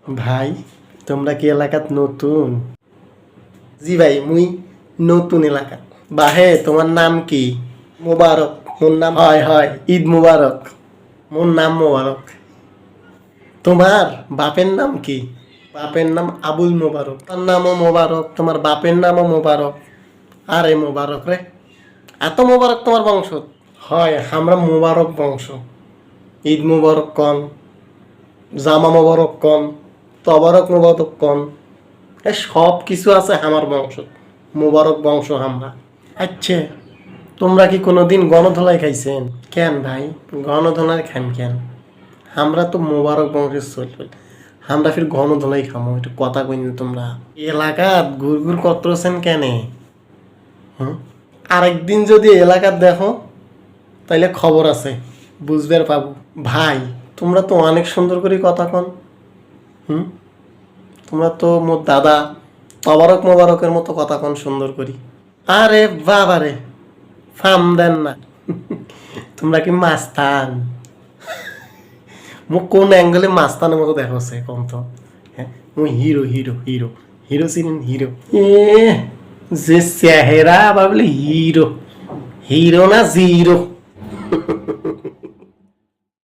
ভাই তোমরা কি এলাকাত নতুন? জি ভাই মুই নতুন এলাকা। বাহে তোমার নাম কি? মোবারক। মোর নাম হয় হয় ঈদ মুবারক। মোর নাম মোবারক। তোমার বাপের নাম কি? বাপের নাম আবুল মোবারক। তার নামও মোবারক, তোমার বাপের নামও মোবারক। আরে মোবারক রে, এত মোবারক তোমার বংশ? হয় আমরা মোবারক বংশ। ঈদ মুবারক কন, জামা মোবারক কন, তবারক মোবারক কন, এ সব কিছু আছে আমার বংশ। মোবারক বংশ আমরা। আচ্ছা, তোমরা কি কোনোদিন গণধোলাই খাইছেন? কেন ভাই গণধোলাই খান কেন? আমরা তো মোবারক বংশের চলবে, আমরা ফির গণধোলাই খামো, একটু কথা কইনি তোমরা। এলাকাত ঘুর ঘুর করতেছেন কেনে? হুম, আরেকদিন যদি এলাকাত দেখো তাইলে খবর আছে, বুঝবে পাবো। ভাই তোমরা তো অনেক সুন্দর করে কথা কন। হুম, তোমরা তো মোর দাদা তবারক মোবারকের মতো কথা কন সুন্দর করি। আরে বাবা রে, ফাম দেন না। তোমরা কি মাস্তান? মোক কোন অ্যাঙ্গেলে মাস্তানের মতো দেখাচ্ছে কম তো? হ্যাঁ, মুই হিরো হিরো হিরো হিরো চিনেন? হিরো এ যে চেহারা ভাবলে হিরো, হিরো না জিরো।